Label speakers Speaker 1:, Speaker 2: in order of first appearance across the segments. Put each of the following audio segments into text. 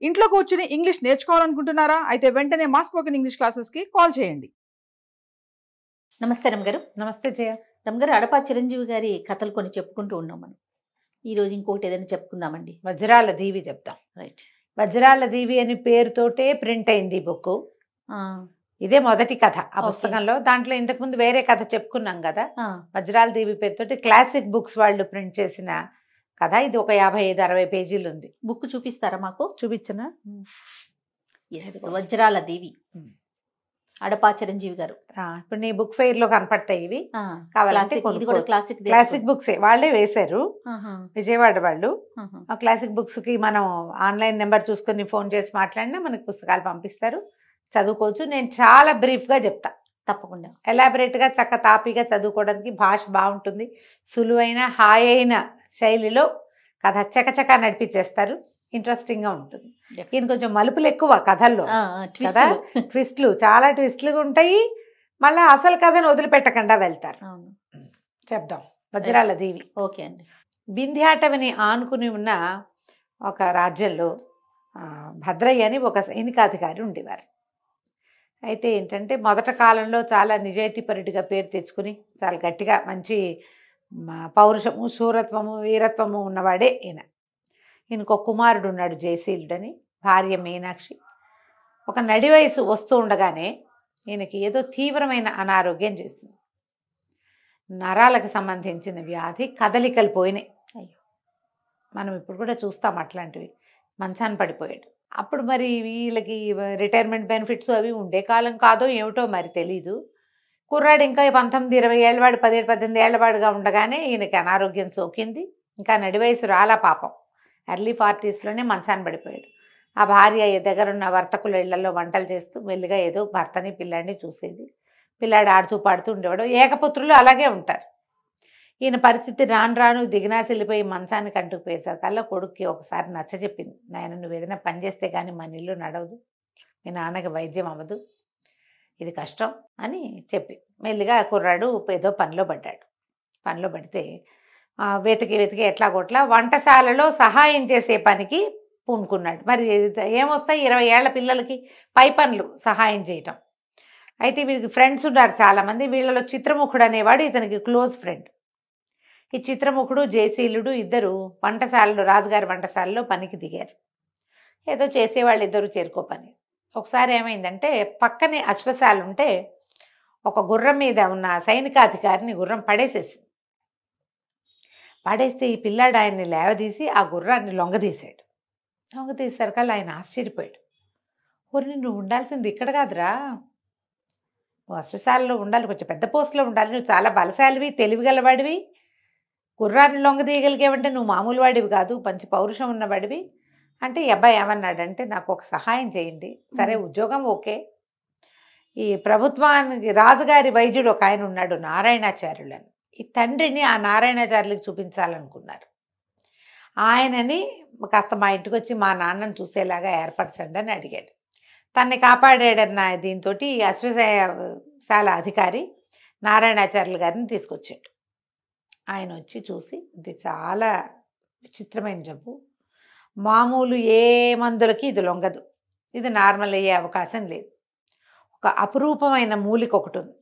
Speaker 1: ఇంట్లో కూర్చుని ఇంగ్లీష్ నేర్చుకోవాలనుకుంటున్నారా? అయితే వెంటనే మా స్పోకెన్ ఇంగ్లీష్ క్లాసెస్కి కాల్ చేయండి.
Speaker 2: నమస్తే రమగారు.
Speaker 3: నమస్తే జయ.
Speaker 2: రమగారు, అడపా చిరంజీవి గారి కథలు కొన్ని చెప్పుకుంటూ ఉన్నాం మనం. ఈరోజు ఇంకొకటి ఏదైనా చెప్పుకుందామండి.
Speaker 3: వజ్రాల దీవి చెప్తాం.
Speaker 2: రైట్.
Speaker 3: వజ్రాల దీవి అని పేరుతోటే ప్రింట్ అయింది ఈ బుక్. ఇదే మొదటి కథ ఆ పుస్తకంలో. దాంట్లో ఇంతకుముందు వేరే కథ చెప్పుకున్నాం కదా, వజ్రాల దీవి పేరుతోటి క్లాసిక్ బుక్స్ వాళ్ళు ప్రింట్ చేసిన కథ. ఇది ఒక 55-60 పేజీలు ఉంది.
Speaker 2: బుక్ చూపిస్తారా మాకు?
Speaker 3: చూపించనా?
Speaker 2: వజ్రాల దీవి, అడపా చిరంజీవి గారు.
Speaker 3: ఇప్పుడు నీ బుక్ ఫెయిర్ లో కనపడతాయి ఇవి. కావాలంటే క్లాసిక్ బుక్స్ వాళ్ళే వేశారు, విజయవాడ వాళ్ళు. ఆ క్లాసిక్ బుక్స్ కి మనం ఆన్లైన్ నెంబర్ చూసుకుని ఫోన్ చేసి మాట్లాడినా మనకి పుస్తకాలు పంపిస్తారు, చదువుకోవచ్చు. నేను చాలా బ్రీఫ్ గా చెప్తా,
Speaker 2: తప్పకుండా.
Speaker 3: ఎలాబరేట్ గా చక్క తాపీగా చదువుకోవడానికి భాష బాగుంటుంది. సులువైన హాయ్ అయిన శైలిలో కథ చకచక నడిపించేస్తారు, ఇంట్రెస్టింగ్ గా ఉంటుంది. ఈయన కొంచెం మలుపులు ఎక్కువ కథల్లో, ట్విస్ట్లు, చాలా ట్విస్ట్లు ఉంటాయి. మళ్ళీ అసలు కథను వదిలిపెట్టకుండా వెళ్తారు. చెప్దాం. వజ్రాల దీవి.
Speaker 2: ఓకే అండి.
Speaker 3: వింధ్యాటవిని ఆనుకుని ఉన్న ఒక రాజ్యంలో భద్రయ్య అని ఒక సైనికాధికారి ఉండేవారు. అయితే ఏంటంటే మొదట కాలంలో చాలా నిజాయితీపరుడిగా పేరు తెచ్చుకుని చాలా గట్టిగా మంచి పౌరుషము, శూరత్వము, వీరత్వము ఉన్నవాడే ఈయన. ఈయనకు ఒక కుమారుడు ఉన్నాడు జయశీలుడని, భార్య మీనాక్షి. ఒక నడి వయసు వస్తూ ఉండగానే ఈయనకి ఏదో తీవ్రమైన అనారోగ్యం చేసింది. నరాలకు సంబంధించిన వ్యాధి, కదలికలు పోయినాయి. అయ్యో, మనం ఇప్పుడు కూడా చూస్తాం అట్లాంటివి. మంచాన పడిపోయాడు. అప్పుడు మరి వీళ్ళకి రిటైర్మెంట్ బెనిఫిట్స్ అవి ఉండే కాలం కాదో ఏమిటో మరి తెలీదు. కుర్రాడు ఇంకా 19-20 ఏళ్ళవాడు, 17-18 ఏళ్ళవాడుగా ఉండగానే ఈయనకి అనారోగ్యం సోకింది. ఇంకా నడి వయసు రాలా పాపం. ఎర్లీ 40sలోనే మంచాన పడిపోయాడు. ఆ భార్య దగ్గరున్న వర్తకుల ఇళ్లలో వంటలు చేస్తూ మెల్లిగా ఏదో భర్తని పిల్లాడిని చూసేది. పిల్లాడు ఆడుతూ పాడుతూ ఉండేవాడు. ఏకపుత్రులు అలాగే ఉంటారు. ఈయన పరిస్థితి రాను రాను దిగినాసిల్లిపోయి మంచానికి అంటుకుపోయేసరికల్లా కొడుక్కి ఒకసారి నచ్చజెప్పింది. నాయన, నువ్వు ఏదైనా పని చేస్తే కానీ మన ఇల్లు నడవదు, మీ నాన్నకి వైద్యం అవ్వదు, ఇది కష్టం అని చెప్పి మెల్లిగా కుర్రాడు ఏదో పనిలో పడ్డాడు. పనిలో పడితే వెతికి ఎట్లా కొట్లా వంటశాలలో సహాయం చేసే పనికి పూనుకున్నాడు. మరి ఏమొస్తాయి 20 ఏళ్ల పిల్లలకి పై పనులు సహాయం చేయటం. అయితే వీడికి ఫ్రెండ్స్ ఉన్నారు చాలామంది. వీళ్ళలో చిత్రముఖుడు అనేవాడు ఇతనికి క్లోజ్ ఫ్రెండ్. ఈ చిత్రముఖుడు, జయశీలుడు ఇద్దరు వంటశాలలో, రాజుగారి వంటశాలలో పనికి దిగారు. ఏదో చేసేవాళ్ళు ఇద్దరు చేరుకో పని. ఒకసారి ఏమైందంటే పక్కనే అశ్వశాల ఉంటే ఒక గుర్రం మీద ఉన్న సైనికాధికారిని గుర్రం పడేసేసింది. పడేస్తే ఈ పిల్లాడు ఆయన్ని లేవదీసి ఆ గుర్రాన్ని లొంగదీశాడు. లొంగదీసేసరికల్లా ఆయన ఆశ్చర్యపోయాడు. ఊరిని నువ్వు ఉండాల్సింది ఇక్కడ కాదురా, నువ్వు అశ్వశాలలో ఉండాలి, కొంచెం పెద్ద పోస్టులో ఉండాలి, నువ్వు చాలా బలశాలివి, తెలివిగలవాడివి, గుర్రాన్ని లొంగదీయగలిగేవంటే నువ్వు మామూలు వాడివి కాదు, మంచి పౌరుషం ఉన్నవాడివి అంటే ఈ అబ్బాయి ఏమన్నాడంటే, నాకు ఒక సహాయం చేయండి. సరే, ఉద్యోగం ఓకే. ఈ ప్రభుత్వానికి రాజుగారి వైద్యుడు ఒక ఆయన ఉన్నాడు, నారాయణాచార్యులని. ఈ తండ్రిని ఆ నారాయణాచార్యులకు చూపించాలనుకున్నారు. ఆయనని కాస్త మా ఇంటికి వచ్చి మా నాన్నను చూసేలాగా ఏర్పరచండి అని అడిగాడు. తన్ని కాపాడాడన్న దీంతో అశ్వశాల అధికారి నారాయణాచార్యులు గారిని తీసుకొచ్చాడు. ఆయన వచ్చి చూసి, ఇది చాలా విచిత్రమైన జబ్బు, మామూలు ఏ మందులకి ఇది లొంగదు, ఇది నార్మల్ అయ్యే అవకాశం లేదు, ఒక అపురూపమైన మూలిక ఒకటి ఉంది,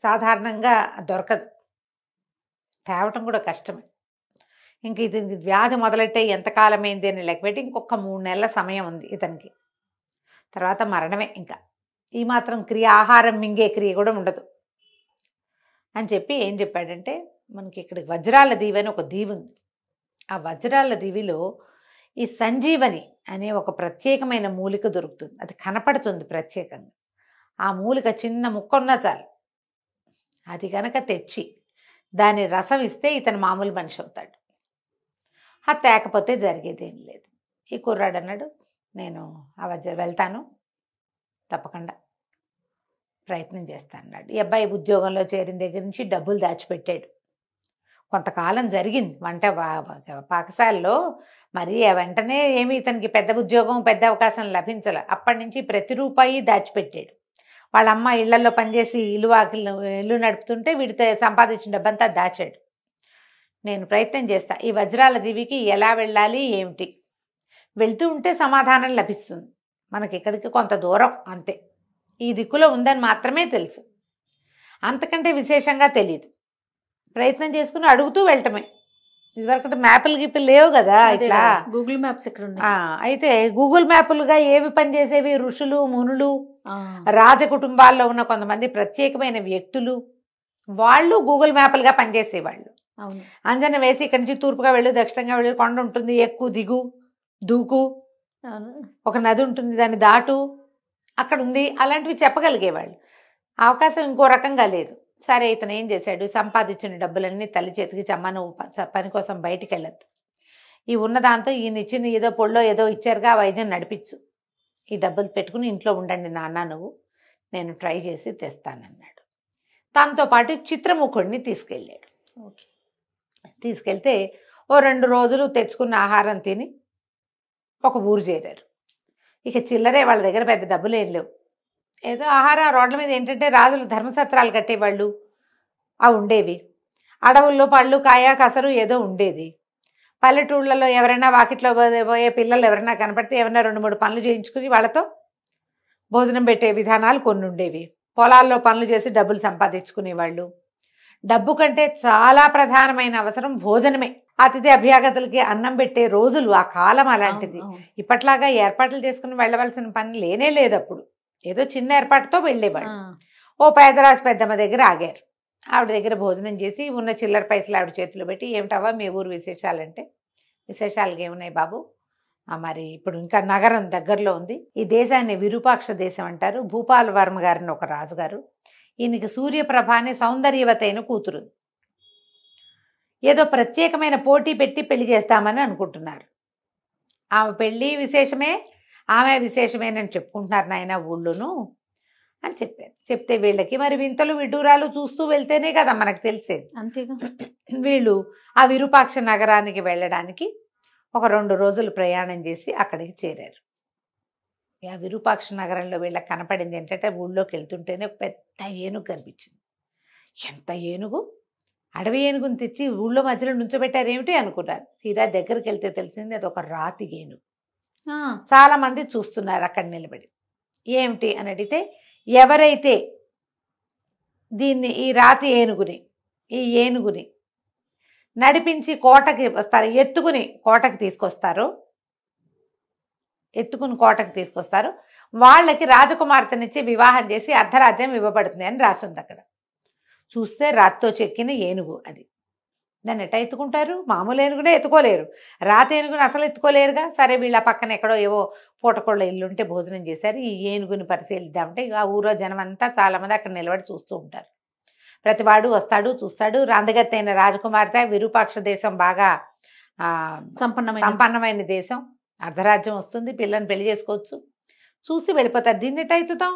Speaker 3: సాధారణంగా దొరకదు, తేవటం కూడా కష్టమే, ఇంక ఇది వ్యాధి మొదలెట్టే ఎంతకాలమైంది అని లెక్కపెట్టి ఇంకొక 3 నెలల సమయం ఉంది ఇతనికి, తర్వాత మరణమే. ఇంకా ఈ మాత్రం క్రియ, ఆహారం మింగే క్రియ కూడా ఉండదు అని చెప్పి ఏం చెప్పాడంటే, మనకి ఇక్కడ వజ్రాల దీవి అని ఒక దీవి ఉంది. ఆ వజ్రాల దీవిలో ఈ సంజీవని అనే ఒక ప్రత్యేకమైన మూలిక దొరుకుతుంది. అది కనపడుతుంది ప్రత్యేకంగా. ఆ మూలిక చిన్న ముక్కున్నా చాలు, అది కనుక తెచ్చి దాని రసం ఇస్తే ఇతను మామూలు మనిషి అవుతాడు. అది తేకపోతే జరిగేదేం లేదు. ఈ కుర్రాడు అన్నాడు, నేను ఆ వెళ్తాను, తప్పకుండా ప్రయత్నం చేస్తాను అన్నాడు. ఈ అబ్బాయి ఉద్యోగంలో చేరిన దగ్గర నుంచి డబ్బులు దాచిపెట్టాడు. కొంతకాలం జరిగింది వంట పాకశాలలో. మరి వెంటనే ఏమి ఇతనికి పెద్ద ఉద్యోగం, పెద్ద అవకాశం లభించాల. అప్పటి నుంచి ప్రతి రూపాయి దాచిపెట్టాడు. వాళ్ళ అమ్మ ఇళ్లలో పనిచేసి ఇల్లు నడుపుతుంటే వీడితో సంపాదించిన డబ్బంతా దాచాడు. నేను ప్రయత్నం చేస్తా, ఈ వజ్రాల దీవికి ఎలా వెళ్ళాలి ఏమిటి, వెళ్తూ ఉంటే సమాధానం లభిస్తుంది. మనకి ఇక్కడికి కొంత దూరం అంతే, ఈ దిక్కులో ఉందని మాత్రమే తెలుసు, అంతకంటే విశేషంగా తెలియదు. ప్రయత్నం చేసుకుని అడుగుతూ వెళ్ళటమే. ఇదివరకు మ్యాప్లు గిప్పులు లేవు కదా, ఇట్లా
Speaker 2: గూగుల్ మ్యాప్స్ ఇక్కడ ఉన్నాయి.
Speaker 3: అయితే గూగుల్ మ్యాప్లుగా ఏవి పనిచేసేవి? ఋషులు, మునులు, రాజ కుటుంబాల్లో ఉన్న కొంతమంది ప్రత్యేకమైన వ్యక్తులు, వాళ్ళు గూగుల్ మ్యాప్లుగా పనిచేసేవాళ్ళు. అంజన వేసి ఇక్కడి నుంచి తూర్పుగా వెళ్ళు, దక్షిణంగా వెళ్ళు, కొండ ఉంటుంది, ఎక్కు దిగు దూకు, ఒక నది ఉంటుంది దాన్ని దాటు, అక్కడ ఉంది, అలాంటివి చెప్పగలిగేవాళ్ళు. అవకాశం ఇంకో రకంగా లేదు. సరే, ఇతను ఏం చేశాడు, సంపాదించిన డబ్బులన్నీ తల్లి చేతికి చమ్మా, నువ్వు పని కోసం బయటికి వెళ్ళొద్దు, ఈ ఉన్నదాంతో ఈయన ఇచ్చిన ఏదో పొళ్ళో ఏదో ఇచ్చారుగా ఆ వైద్యం నడిపించు, ఈ డబ్బులు పెట్టుకుని ఇంట్లో ఉండండి నాన్న, నువ్వు నేను ట్రై చేసి తెస్తానన్నాడు. తనతో పాటు చిత్రముఖుడిని తీసుకెళ్ళాడు. తీసుకెళ్తే ఓ 2 రోజులు తెచ్చుకున్న ఆహారం తిని ఒక ఊరు చేరారు. ఇక చిల్లరే, వాళ్ళ దగ్గర పెద్ద డబ్బులు ఏం లేవు. ఏదో ఆహారం రోడ్ల మీద ఏంటంటే రాజులు ధర్మసత్రాలు కట్టేవాళ్ళు, అవి ఉండేవి. అడవుల్లో పళ్ళు కాయ కసరు ఏదో ఉండేది. పల్లెటూళ్ళలో ఎవరైనా వాకిట్లో పోయే పిల్లలు ఎవరైనా కనపడితే ఏమైనా 2-3 పనులు చేయించుకుని వాళ్ళతో భోజనం పెట్టే విధానాలు కొన్ని ఉండేవి. పొలాల్లో పనులు చేసి డబ్బులు సంపాదించుకునేవాళ్ళు. డబ్బు కంటే చాలా ప్రధానమైన అవసరం భోజనమే. అతిథి అభ్యాగతులకి అన్నం పెట్టే రోజులు, ఆ కాలం అలాంటిది. ఇప్పట్లాగా ఏర్పాట్లు చేసుకుని వెళ్ళవలసిన పని లేనే లేదు. అప్పుడు ఏదో చిన్న ఏర్పాటుతో వెళ్ళేవాళ్ళు. ఓ పేదరాజు పెద్దమ్మ దగ్గర ఆగారు. ఆవిడ దగ్గర భోజనం చేసి ఉన్న చిల్లర పైసలు ఆవిడ చేతిలో పెట్టి, ఏమిటవ్వా మీ ఊరు విశేషాలంటే, విశేషాలుగా ఏమున్నాయి బాబు, మరి ఇప్పుడు ఇంకా నగరం దగ్గరలో ఉంది, ఈ దేశాన్ని విరూపాక్ష దేశం అంటారు, భూపాల వర్మ గారిని ఒక రాజుగారు, ఈయనకి సూర్యప్రభ అనే సౌందర్యవతైన కూతురు, ఏదో ప్రత్యేకమైన పోటీ పెట్టి పెళ్లి చేస్తామని అనుకుంటున్నారు. ఆమె పెళ్ళి విశేషమే, ఆమె విశేషమేనని చెప్పుకుంటున్నారు నాయన ఊళ్ళోనూ అని చెప్పారు. చెప్తే వీళ్ళకి మరి వింతలు విడ్డూరాలు చూస్తూ వెళ్తేనే కదా మనకు తెలిసేది.
Speaker 2: అంతేగా.
Speaker 3: వీళ్ళు ఆ విరూపాక్ష నగరానికి వెళ్ళడానికి ఒక 2 రోజులు ప్రయాణం చేసి అక్కడికి చేరారు. ఆ విరూపాక్ష నగరంలో వీళ్ళకి కనపడింది ఏంటంటే, ఊళ్ళోకి వెళ్తుంటేనే పెద్ద ఏనుగు కనిపించింది. ఎంత ఏనుగు! అడవి ఏనుగుని తెచ్చి ఊళ్ళో మధ్యలో నుంచోబెట్టారు ఏమిటి అనుకున్నారు. తీరా దగ్గరికి వెళ్తే తెలిసింది అది ఒక రాతి ఏనుగు. చాలా మంది చూస్తున్నారు అక్కడ నిలబడి. ఏమిటి అని అడిగితే, ఎవరైతే దీన్ని ఈ రాతి ఏనుగుని, ఈ ఏనుగుని నడిపించి కోటకి వస్తారు, ఎత్తుకుని కోటకి తీసుకొస్తారు, వాళ్ళకి రాజకుమార్తెనిచ్చి వివాహం చేసి అర్ధరాజ్యం ఇవ్వబడుతుంది అని రాసింది అక్కడ. చూస్తే రాతితో చెక్కిన ఏనుగు అది. దాన్ని ఎట్లా ఎత్తుకుంటారు? మామూలు ఏనుగునే ఎత్తుకోలేరు, రాతి ఏనుగుని అసలు ఎత్తుకోలేరుగా. సరే, వీళ్ళ పక్కన ఎక్కడో ఏవో పూటకోళ్ళ ఇల్లుంటే భోజనం చేశారు. ఈ ఏనుగుని పరిశీలిద్దామంటే ఆ ఊరో జనం అంతా చాలామంది అక్కడ నిలబడి చూస్తూ ఉంటారు. ప్రతివాడు వస్తాడు, చూస్తాడు. రాందగత్తైన రాజకుమార్తె, విరూపాక్ష దేశం బాగా సంపన్నమైన దేశం, అర్ధరాజ్యం వస్తుంది, పిల్లని పెళ్లి చేసుకోవచ్చు, చూసి వెళ్ళిపోతారు. దీన్ని ఎట్లా ఎత్తుతాం?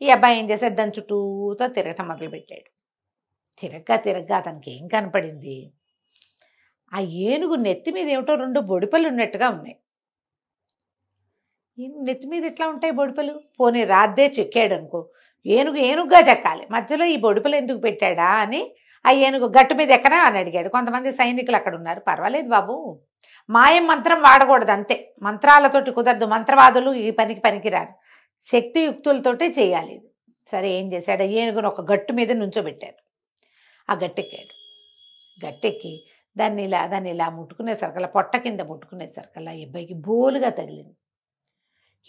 Speaker 3: ఈ అబ్బాయి ఏం చేశాడు, దాని చుట్టూతో తిరగటం మొదలుపెట్టాడు. తిరగ్గా అతనికి ఏం కనపడింది, ఆ ఏనుగు నెత్తి మీద ఏమిటో 2 బొడిపలు ఉన్నట్టుగా ఉన్నాయి. నెత్తి మీద ఎట్లా ఉంటాయి బొడిపలు? పోనీ రాద్దే చెక్కాడు అనుకో, ఏనుగుగా చెక్కాలి, మధ్యలో ఈ బొడిపలు ఎందుకు పెట్టాడా అని ఆ ఏనుగు గట్టు మీద ఎక్కడా అని అడిగాడు. కొంతమంది సైనికులు అక్కడ ఉన్నారు. పర్వాలేదు బాబు, మాయం మంత్రం వాడకూడదు అంతే, మంత్రాలతోటి కుదరదు, మంత్రవాదులు ఈ పనికి పనికిరారు, శక్తియుక్తులతోటే చేయాలి. సరే, ఏం చేశాడు, ఏనుగును ఒక గట్టు మీద నుంచోబెట్టారు. ఆ గట్టెక్కాడు. గట్టెక్కి దాన్ని ఇలా ముట్టుకునేసరికల్లా, పొట్ట కింద ముట్టుకునేసరికల్లా ఈ అబ్బాయికి బోలుగా తగిలింది.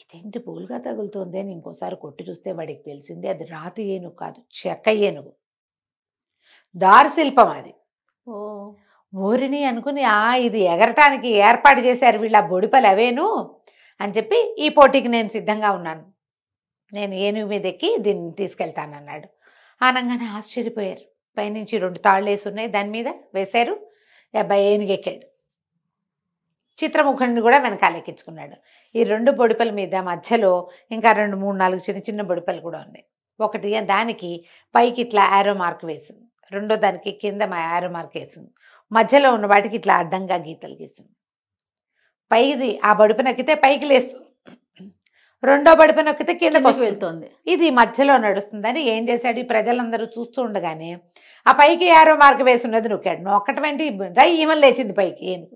Speaker 3: ఇదేంటి బోలుగా తగులుతోంది అని ఇంకోసారి కొట్టి చూస్తే వాడికి తెలిసింది అది రాతి ఏనుగు కాదు, చెక్క ఏనుగు, దారుశిల్పం అది. ఓరిని అనుకుని, ఇది ఎగరటానికి ఏర్పాటు చేశారు వీళ్ళ బొడిపలు అవేను అని చెప్పి, ఈ పోటీకి నేను సిద్ధంగా ఉన్నాను, నేను ఏనుగు మీద ఎక్కి దీన్ని తీసుకెళ్తానన్నాడు. అనగానే ఆశ్చర్యపోయారు. పైనుంచి 2 తాళ్ళు వేసి ఉన్నాయి, దాని మీద వేశారు. అబ్బాయి ఏనుగు ఎక్కాడు. చిత్రముఖుడిని కూడా వెనకాల ఎక్కించుకున్నాడు. ఈ 2 బొడిపల మీద మధ్యలో ఇంకా 2, 3, 4 చిన్న బొడిపలు కూడా ఉన్నాయి. ఒకటి దానికి పైకి ఇట్లా యారో మార్క్ వేసింది, రెండో దానికి కింద యారో మార్క్ వేసింది, మధ్యలో ఉన్న వాటికి ఇట్లా అడ్డంగా గీతలు గీస్తుంది. పైది ఆ బొడిప నొక్కితే పైకి లేస్తుంది, రెండో బడిప నొక్కితే కిందకు వెళ్తుంది. ఇది మధ్యలో నడుస్తుందని ఏం చేశాడు, ఈ ప్రజలందరూ చూస్తూ ఉండగానే ఆ పైకి యారో మార్క్ వేసి ఉన్నది నొక్కాడు. నొక్కటమేంటి, రై ఈమెను లేచింది పైకి ఏనుగు.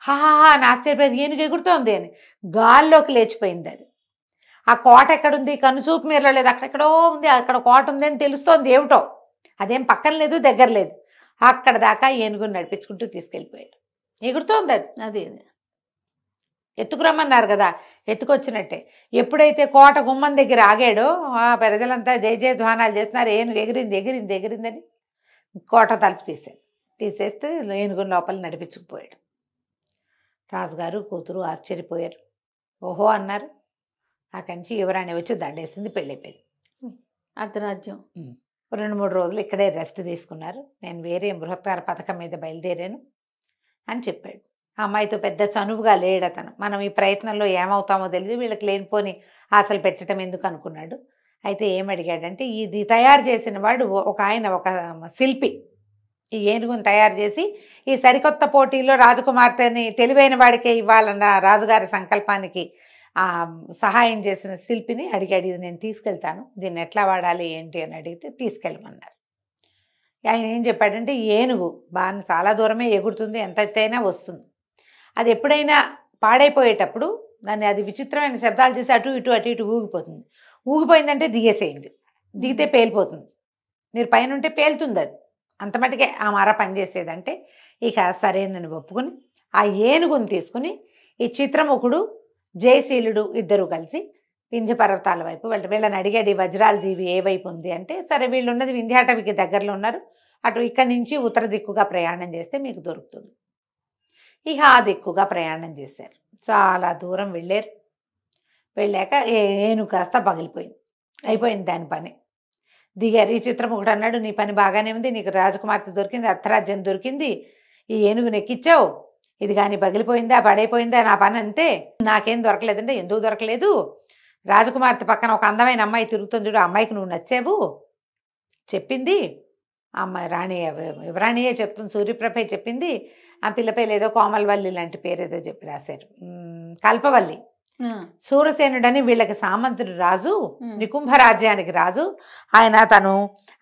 Speaker 3: హాహా అని ఆశ్చర్యపోయింది. ఏనుగు ఎగురుతోంది అని గాల్లోకి లేచిపోయింది అది. ఆ కోట ఎక్కడుంది, కనుచూపు మీరలో లేదు, అక్కడెక్కడో ఉంది, అక్కడ కోట ఉంది అని తెలుస్తోంది ఏమిటో. అదేం పక్కన లేదు, దగ్గర లేదు. అక్కడ దాకా ఏనుగుని నడిపించుకుంటూ తీసుకెళ్ళిపోయాడు. ఎగురుతోంది అది.
Speaker 2: అదే
Speaker 3: ఎత్తుకురమ్మన్నారు కదా, ఎత్తుకొచ్చినట్టే. ఎప్పుడైతే కోట గుమ్మం దగ్గర ఆగాడో ఆ ప్రజలంతా జయ జయ ధ్వానాలు చేస్తున్నారు. ఏనుగు ఎగిరింది ఎగిరింది ఎగిరిందని కోట తలుపు తీసేస్తే ఏనుగుని లోపల నడిపించుకుపోయాడు. రాజుగారు కూతురు ఆశ్చర్యపోయారు. ఓహో అన్నారు. అక్కడి నుంచి యువరాణి వచ్చి దండేసింది, పెళ్ళైపోయింది.
Speaker 2: అర్ధరాజ్యం.
Speaker 3: 2-3 రోజులు ఇక్కడే రెస్ట్ తీసుకున్నారు. నేను వేరే బృహత్కార పథకం మీద బయలుదేరాను అని చెప్పాడు. ఆ అమ్మాయితో పెద్ద చనువుగా లేడతను. మనం ఈ ప్రయత్నంలో ఏమవుతామో తెలియదు, వీళ్ళకి లేనిపోని ఆశలు పెట్టడం ఎందుకు అనుకున్నాడు. అయితే ఏమడిగాడంటే, ఇది తయారు చేసిన వాడు ఒక శిల్పి. ఈ ఏనుగుని తయారు చేసి ఈ సరికొత్త పోటీల్లో రాజకుమార్తెని తెలివైన వాడికే ఇవ్వాలన్న రాజుగారి సంకల్పానికి సహాయం చేసిన శిల్పిని అడిగాడు. ఇది నేను తీసుకెళ్తాను, దీన్ని ఎట్లా వాడాలి ఏంటి అని అడిగితే తీసుకెళ్ళమన్నారు. ఆయన ఏం చెప్పాడంటే, ఏనుగు బాగా చాలా దూరమే ఎగురుతుంది, ఎంత ఎత్తైనా వస్తుంది. అది ఎప్పుడైనా పాడైపోయేటప్పుడు దాన్ని అది విచిత్రమైన శబ్దాలు చేసి అటు ఇటు ఊగిపోతుంది. ఊగిపోయిందంటే దిగేసేయండి, దిగితే పేలిపోతుంది. మీరు పైన ఉంటే పేలుతుంది అది, అంత మటుకే ఆ మర పనిచేసేదంటే. ఇక సరేనని ఒప్పుకుని ఆ ఏనుగుని తీసుకుని ఈ చిత్రముఖుడు జయశీలుడు ఇద్దరు కలిసి వింధ్య పర్వతాల వైపు వీళ్ళని అడిగాడు, ఈ వజ్రాల దీవి ఏ వైపు ఉంది అంటే, సరే వీళ్ళు ఉన్నది వింధ్యాటవికి దగ్గరలో ఉన్నారు, అటు ఇక్కడి నుంచి ఉత్తర దిక్కుగా ప్రయాణం చేస్తే మీకు దొరుకుతుంది. ఇక ఆ దిక్కుగా ప్రయాణం చేశారు. చాలా దూరం వెళ్ళారు. వెళ్ళాక ఏనుగు కాస్త పగిలిపోయింది, అయిపోయింది దాని పని. దిగారు. ఈ చిత్రముఖుడు అన్నాడు, నీ పని బాగానే ఉంది, నీకు రాజకుమార్తె దొరికింది, అర్ధరాజ్యం దొరికింది, ఈ ఏనుగుని ఎక్కించావు, ఇది కానీ పగిలిపోయిందా పడైపోయిందా, నా పని అంతే, నాకేం దొరకలేదంటే, ఎందుకు దొరకలేదు, రాజకుమార్తె పక్కన ఒక అందమైన అమ్మాయి తిరుగుతుంది చూడు, ఆ అమ్మాయికి నువ్వు నచ్చావు చెప్పింది, అమ్మాయి యువరాణియే చెప్తుంది, సూర్యప్రభే చెప్పింది, ఆ పిల్ల పేరు ఏదో కోమలవల్లి లాంటి పేరు ఏదో చెప్పి రాశారు, కల్పవల్లి. సూరసేనుడని వీళ్ళకి సామంతుడు రాజు, నికుంభ రాజ్యానికి రాజు. ఆయన తను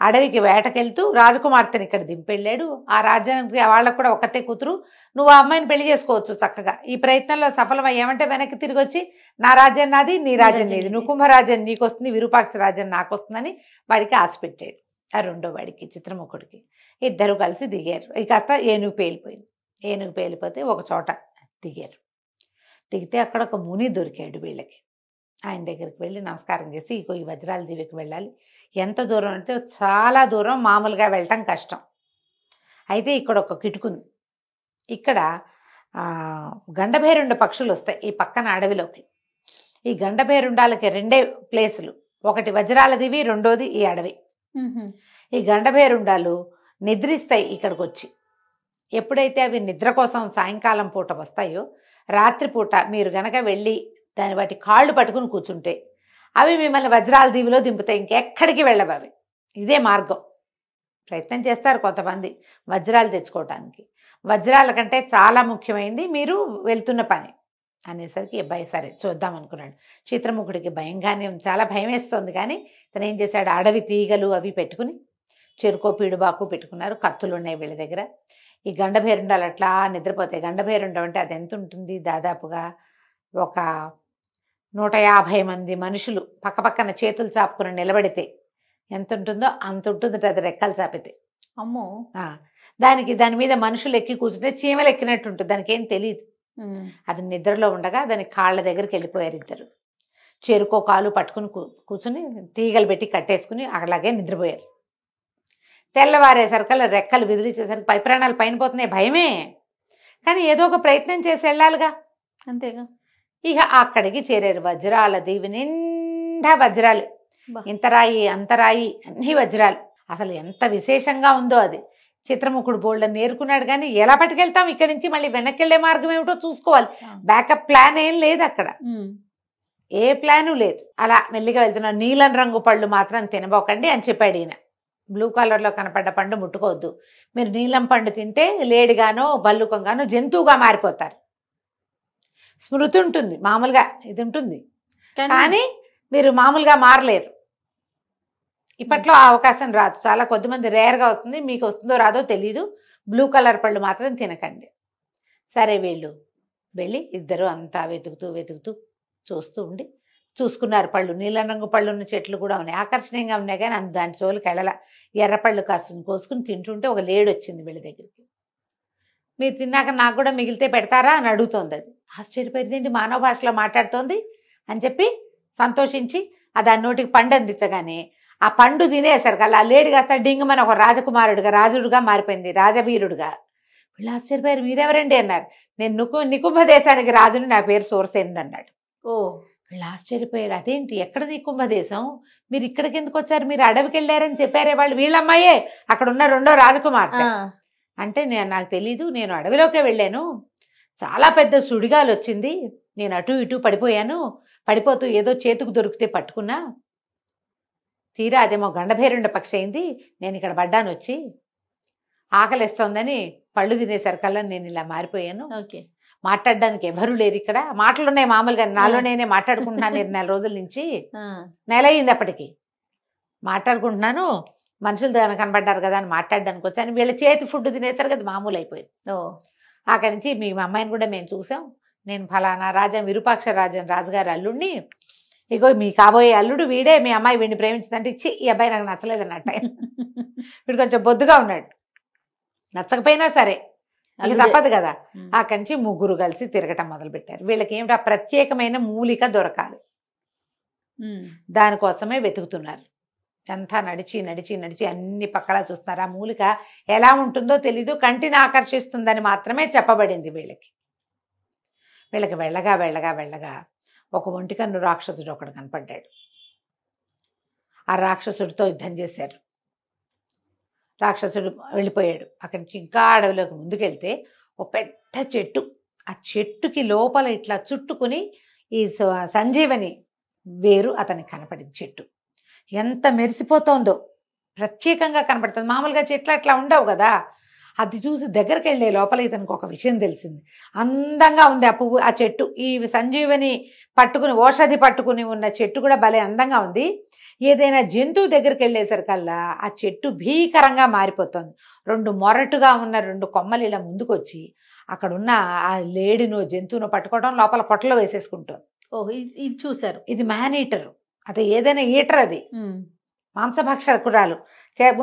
Speaker 3: అడవికి వేటకెళ్తూ రాజకుమార్తెని ఇక్కడ దింపెళ్ళాడు. ఆ రాజ్యానికి వాళ్ళకు కూడా ఒక్కతే కూతురు, నువ్వు ఆ అమ్మాయిని పెళ్లి చేసుకోవచ్చు చక్కగా. ఈ ప్రయత్నంలో సఫలమయ్యామంటే వెనక్కి తిరిగి వచ్చి నా రాజ్యం నాది, నీ రాజ్యం నీది, నికుంభ రాజ్యం నీకు వస్తుంది, విరూపాక్ష రాజ్యం నాకు వస్తుందని వాడికి ఆశ పెట్టాడు. ఆ రెండో వాడికి చిత్రముఖుడికి. ఇద్దరు కలిసి దిగారు. ఈ కాస్త ఏనుగు పేలిపోయింది. ఏనుగు పేలిపోతే ఒక చోట దిగారు. దిగితే అక్కడ ఒక ముని దొరికాడు వీళ్ళకి. ఆయన దగ్గరికి వెళ్ళి నమస్కారం చేసి, ఈ వజ్రాల దీవికి వెళ్ళాలి, ఎంత దూరం అంటే చాలా దూరం, మామూలుగా వెళ్ళటం కష్టం, అయితే ఇక్కడ ఒక కిటుకుంది, ఇక్కడ గండభేరుండ పక్షులు వస్తాయి ఈ పక్కన అడవిలోకి. ఈ గండభేరుండాలకి 2 ప్లేసులు, ఒకటి వజ్రాల దీవి, రెండోది ఈ అడవి. ఈ గండభేరుండాలు నిద్రిస్తాయి ఇక్కడికి వచ్చి. ఎప్పుడైతే అవి నిద్ర కోసం సాయంకాలం పూట వస్తాయో, రాత్రిపూట మీరు గనక వెళ్ళి వాటి కాళ్ళు పట్టుకుని కూర్చుంటే అవి మిమ్మల్ని వజ్రాల దీవిలో దింపుతాయి, ఇంకెక్కడికి వెళ్ళవు అవి. ఇదే మార్గం. ప్రయత్నం చేస్తారు కొంతమంది వజ్రాలు తెచ్చుకోవటానికి. వజ్రాల కంటే చాలా ముఖ్యమైనది మీరు వెళ్తున్న పని అనేసరికి అబ్బాయి సరే చూద్దాం అనుకున్నాడు. చిత్రముఖుడికి భయంగానే ఉంది, చాలా భయం వేస్తుంది. కానీ తను ఏం చేశాడు, అడవి తీగలు అవి పెట్టుకుని, చెరుకో పీడుబాకు పెట్టుకున్నారు, కత్తులు ఉన్నాయి వీళ్ళ దగ్గర. ఈ గండభేరుండాలు అట్లా నిద్రపోతాయి. గండభేరుండం అంటే అది ఎంత ఉంటుంది, దాదాపుగా ఒక 150 మంది మనుషులు పక్కపక్కన చేతులు చాపుకుని నిలబడితే ఎంత ఉంటుందో అంత ఉంటుంది అది, రెక్కలు చాపితే.
Speaker 2: అమ్మో.
Speaker 3: దాని మీద మనుషులు ఎక్కి కూర్చుంటే చీమలు ఎక్కినట్టు ఉంటుంది, దానికి ఏం తెలియదు. అది నిద్రలో ఉండగా దాని కాళ్ళ దగ్గరికి వెళ్ళిపోయారు ఇద్దరు. చెరుకో కాలు పట్టుకుని కూర్చుని తీగలు పెట్టి కట్టేసుకుని అలాగే నిద్రపోయారు. తెల్లవారేసరికల్లా రెక్కలు విదిలించేసరికి పై ప్రాణాలు పైన పోతున్నాయి, భయమే. కానీ ఏదో ఒక ప్రయత్నం చేసి వెళ్ళాలిగా,
Speaker 2: అంతేగా.
Speaker 3: ఇక అక్కడికి చేరారు. వజ్రాల దీవి నిండా వజ్రాలు, ఇంతరాయి అంతరాయి అన్ని వజ్రాలు. అసలు ఎంత విశేషంగా ఉందో అది. చిత్రముఖుడు బోల్డ్ నేర్చుకున్నాడు. కానీ ఎలా పట్టుకెళ్తాం ఇక్కడి నుంచి, మళ్ళీ వెనక్కి వెళ్ళే మార్గం ఏమిటో చూసుకోవాలి. బ్యాకప్ ప్లాన్ ఏం లేదు అక్కడ, ఏ ప్లాను లేదు. అలా మెల్లిగా వెళ్తున్నారు. నీలం రంగు పళ్ళు మాత్రం తినబోకండి అని చెప్పాడు ఈయన. బ్లూ కలర్లో కనపడ్డ పండు ముట్టుకోవద్దు, మీరు నీలం పండు తింటే లేడిగానో బల్లుకంగానో జంతువుగా మారిపోతారు. స్మృతి ఉంటుంది, మామూలుగా ఇది ఉంటుంది, కానీ మీరు మామూలుగా మారలేరు. ఇప్పట్లో ఆ అవకాశం రాదు, చాలా కొద్దిమంది రేర్గా వస్తుంది, మీకు వస్తుందో రాదో తెలీదు. బ్లూ కలర్ పళ్ళు మాత్రం తినకండి. సరే వీళ్ళు వెళ్ళి ఇద్దరు అంతా వెతుకుతూ వెతుకుతూ చూస్తూ ఉండి చూసుకున్నారు. పళ్ళు నీలం రంగు పళ్ళు ఉన్న చెట్లు కూడా ఉన్నాయి, ఆకర్షణీయంగా ఉన్నాయి, కానీ దాని జోలికి వెళ్ళల. ఎర్రపళ్ళు కోసుకుని తింటుంటే ఒక లేడి వచ్చింది వీళ్ళ దగ్గరికి. మీరు తిన్నాక నాకు కూడా మిగిలితే పెడతారా అని అడుగుతోంది. అది ఆశ్చర్యపోయింది, మానవ భాషలో మాట్లాడుతోంది అని చెప్పి సంతోషించి దాని నోటికి పండు అందించగానే ఆ పండు తినేసరికి అలా లేడి కాస్త డింగమని ఒక రాజకుమారుడుగా రాజుడుగా మారిపోయింది, రాజవీరుడుగా. వీళ్ళు ఆశ్చర్యపోయారు. మీరెవరండి అన్నారు. నేను నికుంభ దేశానికి రాజుని, నా పేరు సూరసేనుడు అన్నాడు.
Speaker 2: ఓ,
Speaker 3: వీళ్ళు ఆశ్చర్యపోయారు. అదేంటి, ఎక్కడ నికుంభ దేశం, మీరు ఇక్కడికి ఎందుకు వచ్చారు, మీరు అడవికి వెళ్ళారని చెప్పారే వాళ్ళు. వీళ్ళమ్మాయే అక్కడ ఉన్న రెండో రాజకుమార్తె అంటే నాకు తెలీదు, నేను అడవిలోకే వెళ్ళాను, చాలా పెద్ద సుడిగాలు వచ్చింది, నేను అటు ఇటు పడిపోయాను, పడిపోతూ ఏదో చేతుకు దొరికితే పట్టుకున్నా, తీరా అదేమో గండభేరుండ పక్షి అయింది, నేను ఇక్కడ పడ్డాను వచ్చి, ఆకలిస్తోందని పళ్ళు తినేసరికల్లా నేను ఇలా మారిపోయాను.
Speaker 2: ఓకే,
Speaker 3: మాట్లాడడానికి ఎవరు లేరు ఇక్కడ, మాటలున్నాయి మామూలుగా, నాలో నేనే మాట్లాడుకుంటున్నాను 2 రోజుల నుంచి, నెల అయింది అప్పటికి మాట్లాడుకుంటున్నాను, మనుషులు దాని కనబడ్డారు కదా అని మాట్లాడడానికి వచ్చాను, వీళ్ళ చేతి ఫుడ్ తినేసరికి అది మామూలు అయిపోయింది. అక్కడి నుంచి మీ అమ్మాయిని కూడా మేము చూసాం, నేను ఫలానా విరూపాక్ష రాజుగారి అల్లుడిని, ఇగో మీ కాబోయే అల్లుడు వీడే, మీ అమ్మాయి వీడిని ప్రేమించిందంటే ఇచ్చి ఈ అబ్బాయి నాకు నచ్చలేదు అన్నట్టు. వీడు కొంచెం బొద్దుగా ఉన్నాడు, నచ్చకపోయినా సరే అది తప్పదు కదా. అక్కడి నుంచి ముగ్గురు కలిసి తిరగటం మొదలుపెట్టారు. వీళ్ళకి ఏమిటా ప్రత్యేకమైన మూలిక దొరకాలి, దానికోసమే వెతుకుతున్నారు. అంతా నడిచి నడిచి నడిచి అన్ని పక్కలా చూస్తున్నారు. ఆ మూలిక ఎలా ఉంటుందో తెలీదు, కంటిని ఆకర్షిస్తుందని మాత్రమే చెప్పబడింది వీళ్ళకి. వెళ్ళగా వెళ్ళగా వెళ్ళగా ఒక ఒంటికన్ను రాక్షసుడు ఒకడు కనపడ్డాడు. ఆ రాక్షసుడితో యుద్ధం చేశారు. రాక్షసుడు వెళ్ళిపోయాడు. అక్కడి నుంచి ఇంకా అడవిలోకి ముందుకెళ్తే ఒక పెద్ద చెట్టు, ఆ చెట్టుకి లోపల ఇట్లా చుట్టుకుని ఈ సంజీవని వేరు అతనికి కనపడింది. చెట్టు ఎంత మెరిసిపోతోందో, ప్రత్యేకంగా కనపడుతుంది. మామూలుగా చెట్లు అట్లా ఉండవు కదా. అది చూసి దగ్గరికి వెళ్ళే లోపల ఇతనికి ఒక విషయం తెలిసింది. అందంగా ఉంది ఆ పువ్వు, ఆ చెట్టు. ఈ సంజీవని పట్టుకుని, ఓషధి పట్టుకుని ఉన్న చెట్టు కూడా భలే అందంగా ఉంది. ఏదైనా జంతువు దగ్గరికి వెళ్ళేసరికల్లా ఆ చెట్టు భీకరంగా మారిపోతుంది. 2 మొరటుగా ఉన్న 2 కొమ్మలు ఇలా ముందుకొచ్చి అక్కడున్న ఆ లేడినో జంతువును పట్టుకోవడం, లోపల పొట్టలో వేసేసుకుంటుంది.
Speaker 2: ఓహో, ఇది చూసారు.
Speaker 3: ఇది మ్యాన్ ఈటర్, అది ఏదైనా ఈటర్, అది మాంసభక్షకురాలు.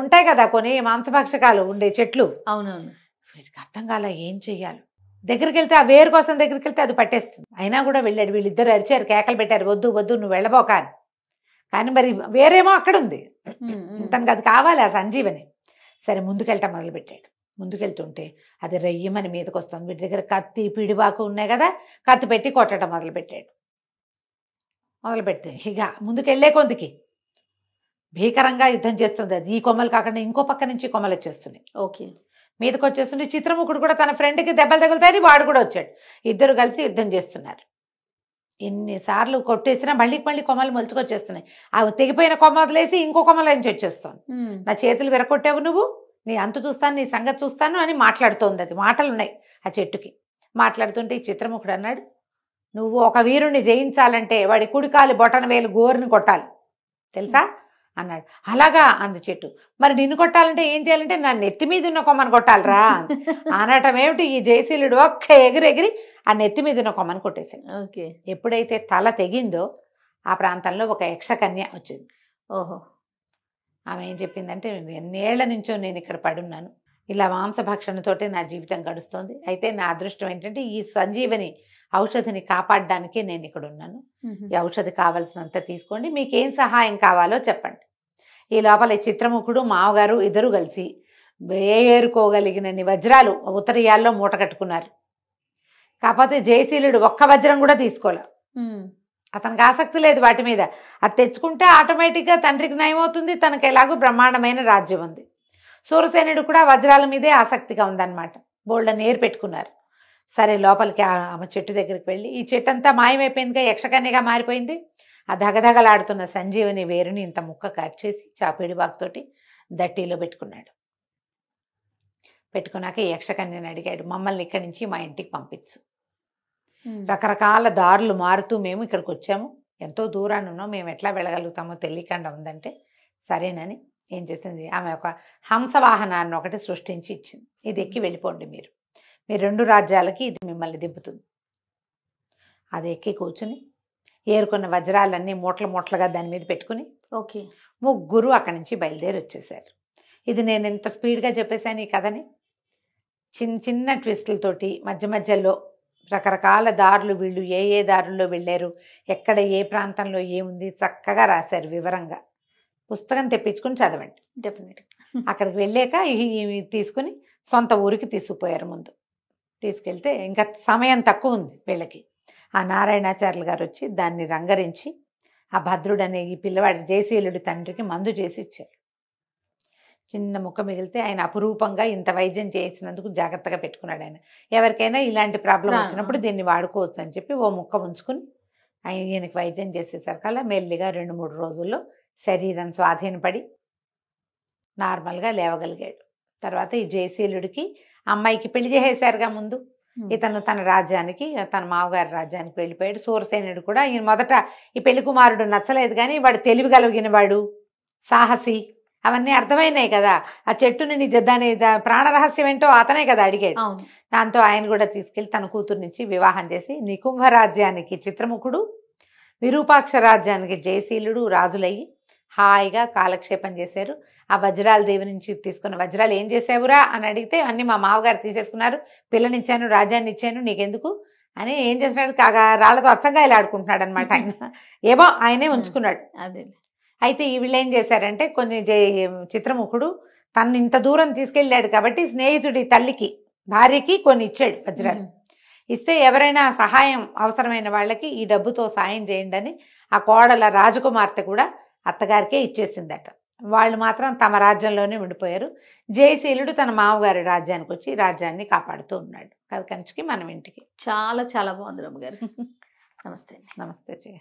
Speaker 3: ఉంటాయి కదా కొన్ని మాంసభక్షకాలు ఉండే చెట్లు.
Speaker 2: అవునవును.
Speaker 3: వీడికి అర్థం కాల ఏం చెయ్యాలి. దగ్గరికి వెళ్తే, ఆ వేరు కోసం దగ్గరికి వెళ్తే అది పట్టేస్తుంది. అయినా కూడా వెళ్ళాడు. వీళ్ళిద్దరు అరిచారు, కేకలు పెట్టారు, వద్దు వద్దు నువ్వు వెళ్ళబోక అని. కానీ మరి వేరేమో అక్కడ ఉంది, తనకు అది కావాలి, ఆ సంజీవని. సరే ముందుకెళ్ళటం మొదలుపెట్టాడు. ముందుకెళ్తుంటే అది రయ్యమని మీదకి వస్తుంది. వీటి దగ్గర కత్తి పిడిబాకు ఉన్నాయి కదా, కత్తి పెట్టి కొట్టడం మొదలుపెట్టాడు. మొదలుపెడితే ఇక ముందుకెళ్లే కొందికి భీకరంగా యుద్ధం చేస్తుంది. అది ఈ కొమ్మలు కాకుండా ఇంకో పక్క నుంచి కొమ్మలు వచ్చేస్తున్నాయి.
Speaker 2: ఓకే,
Speaker 3: మీదకి వచ్చేస్తుంటే చిత్రముఖుడు కూడా తన ఫ్రెండ్కి దెబ్బలు తగులుతాయని వాడు కూడా వచ్చాడు. ఇద్దరు కలిసి యుద్ధం చేస్తున్నారు. ఎన్నిసార్లు కొట్టేసినా మళ్ళీ మళ్ళీ కొమ్మలు మొలుచుకొచ్చేస్తున్నాయి. అవి తెగిపోయిన కొమ్మ వదిలేసి ఇంకో కొమ్మల నుంచి వచ్చేస్తుంది. నా చేతులు విరగొట్టావు నువ్వు, నీ అంతు చూస్తాను, నీ సంగతి చూస్తాను అని మాట్లాడుతోంది. అది మాటలు ఉన్నాయి ఆ చెట్టుకి. మాట్లాడుతుంటే ఈ చిత్రముఖుడు అన్నాడు, నువ్వు ఒక వీరుణ్ణి జయించాలంటే వాడి కుడికాలి బొటన వేలు గోరుని కొట్టాలి తెలుసా అన్నాడు. అలాగా అంది చెట్టు. మరి నిన్ను కొట్టాలంటే ఏం చేయాలంటే నా నెత్తి మీద ఉన్న కొమ్మను కొట్టాలరా అనటం ఏమిటి. ఈ జయశీలుడు ఒక్క ఎగిరెగిరి ఆ నెత్తి మీద ఉన్న కొమ్మను కొట్టేశాడు.
Speaker 2: ఓకే,
Speaker 3: ఎప్పుడైతే తల తెగిందో ఆ ప్రాంతంలో ఒక యక్షకన్య వచ్చింది.
Speaker 2: ఓహో,
Speaker 3: ఆమె ఏం చెప్పిందంటే, ఎన్నేళ్ల నుంచో నేను ఇక్కడ పడున్నాను, ఇలా మాంసభక్షణతోటే నా జీవితం గడుస్తోంది. అయితే నా అదృష్టం ఏంటంటే ఈ సంజీవని ఔషధిని కాపాడడానికే నేను ఇక్కడ ఉన్నాను. ఈ ఔషధి కావాల్సినంత తీసుకోండి, మీకేం సహాయం కావాలో చెప్పండి. ఈ లోపల చిత్రముఖుడు మావగారు ఇద్దరు కలిసి ఏరుకోగలిగినన్ని వజ్రాలు ఉత్తరీయాల్లో మూట కట్టుకున్నారు. కాకపోతే జయశీలుడు ఒక్క వజ్రం కూడా తీసుకోలే. అతనికి ఆసక్తి లేదు వాటి మీద. అది తెచ్చుకుంటే ఆటోమేటిక్గా తండ్రికి నయమవుతుంది, తనకు ఎలాగో బ్రహ్మాండమైన రాజ్యం ఉంది. సూరసేనుడు కూడా వజ్రాల మీదే ఆసక్తిగా ఉందన్నమాట. బోల్డని ఏరు పెట్టుకున్నారు. సరే లోపలికి ఆమె చెట్టు దగ్గరికి వెళ్ళి, ఈ చెట్టు అంతా మాయమైపోయిందిగా, యక్షకన్యగా మారిపోయింది. ఆ దగదగలాడుతున్న సంజీవని వేరుని ఇంత ముక్క కట్ చేసి చాపేడి బాగుతోటి దట్టీలో పెట్టుకున్నాడు. పెట్టుకున్నాక ఈ యక్షకన్యని అడిగాడు, మమ్మల్ని ఇక్కడి నుంచి మా ఇంటికి పంపించు. రకరకాల దారులు మారుతూ మేము ఇక్కడికి వచ్చాము, ఎంతో దూరాన్ని ఉన్నాం, మేము ఎట్లా వెళ్ళగలుగుతామో తెలియకుండా ఉందంటే సరేనని ఏం చేసింది, ఆమె ఒక హంసవాహనాన్ని ఒకటి సృష్టించి ఇచ్చింది. ఇది ఎక్కి వెళ్ళిపోండి, మీరు 2 రాజ్యాలకి ఇది మిమ్మల్ని దింపుతుంది. అది ఎక్కి కూర్చుని ఏరుకున్న వజ్రాలన్నీ మూటలు మూటలుగా దాని మీద పెట్టుకుని
Speaker 2: ఓకే.
Speaker 3: ముగ్గురు అక్కడి నుంచి బయలుదేరి వచ్చేసారు. ఇది నేను ఎంత స్పీడ్గా చెప్పేశాను ఈ కథని. చిన్న చిన్న ట్విస్టులతోటి మధ్య మధ్యలో రకరకాల దారులు, వీళ్ళు ఏ ఏ దారుల్లో వెళ్ళారు, ఎక్కడ ఏ ప్రాంతంలో ఏముంది చక్కగా రాశారు వివరంగా. పుస్తకం తెప్పించుకుని చదవండి.
Speaker 2: డెఫినెట్గా.
Speaker 3: అక్కడికి వెళ్ళాక ఇవి తీసుకుని సొంత ఊరికి తీసుకుపోయారు. ముందు తీసుకెళ్తే ఇంకా సమయం తక్కువ ఉంది వీళ్ళకి. ఆ నారాయణాచార్యులు గారు వచ్చి దాన్ని రంగరించి ఆ భద్రుడు అనే ఈ పిల్లవాడి జయశీలుడి తండ్రికి మందు చేసి ఇచ్చారు. చిన్న ముక్క మిగిలితే ఆయన అపురూపంగా ఇంత వైద్యం చేసినందుకు జాగ్రత్తగా పెట్టుకున్నాడు. ఆయన ఎవరికైనా ఇలాంటి ప్రాబ్లం వచ్చినప్పుడు దీన్ని వాడుకోవచ్చు అని చెప్పి ఓ ముక్క ఉంచుకుని ఈయనకి వైద్యం చేసేసరికల్లా మెల్లిగా 2-3 రోజుల్లో శరీరం స్వాధీనపడి నార్మల్గా లేవగలిగాడు. తర్వాత ఈ జయశీలుడికి అమ్మాయికి పెళ్లి చేసేశారుగా ముందు. ఇతను తన రాజ్యానికి, తన మామగారి రాజ్యానికి వెళ్ళిపోయాడు. సూరసేనుడు కూడా ఈయన మొదట ఈ పెళ్లి కుమారుడు నచ్చలేదు, కానీ వాడు తెలివి కలిగిన వాడు, సాహసి, అవన్నీ అర్థమైనాయి కదా. ఆ చెట్టుని నిజ దాని ప్రాణ రహస్యం ఏంటో అతనే కదా అడిగాడు. దాంతో ఆయన కూడా తీసుకెళ్లి తన కూతురు నుంచి వివాహం చేసి నికుంభ రాజ్యానికి చిత్రముఖుడు, విరూపాక్ష రాజ్యానికి జయశీలుడు రాజులయ్యి హాయిగా కాలక్షేపం చేశారు. ఆ వజ్రాల దేవి నుంచి తీసుకున్న వజ్రాలు ఏం చేసావురా అని అడిగితే అన్ని మా మామగారు తీసేసుకున్నారు, పిల్లనిచ్చాను, రాజ్యాన్ని ఇచ్చాను, నీకెందుకు అని ఏం చేస్తున్నాడు, కాగా రాళ్లతో అచ్చంగాయలు ఆడుకుంటున్నాడు అనమాట. ఆయన ఏమో ఆయనే ఉంచుకున్నాడు.
Speaker 2: అదే.
Speaker 3: అయితే ఈ వీళ్ళు ఏం చేశారంటే, కొన్ని చిత్రముఖుడు తను ఇంత దూరం తీసుకెళ్ళాడు కాబట్టి స్నేహితుడి తల్లికి, భార్యకి కొన్ని ఇచ్చాడు వజ్రాలు. ఇస్తే ఎవరైనా సహాయం అవసరమైన వాళ్ళకి ఈ డబ్బుతో సాయం చేయండి అని ఆ కోడల రాజకుమార్తె కూడా అత్తగారికే ఇచ్చేసిందట. వాళ్ళు మాత్రం తమ రాజ్యంలోనే ఉండిపోయారు. జయశీలుడు తన మామగారి రాజ్యానికి వచ్చి రాజ్యాన్ని కాపాడుతూ ఉన్నాడు. కథ కంచికి మనం ఇంటికి.
Speaker 2: చాలా చాలా బాగుంది రమ్మ గారు. నమస్తే.
Speaker 3: నమస్తే.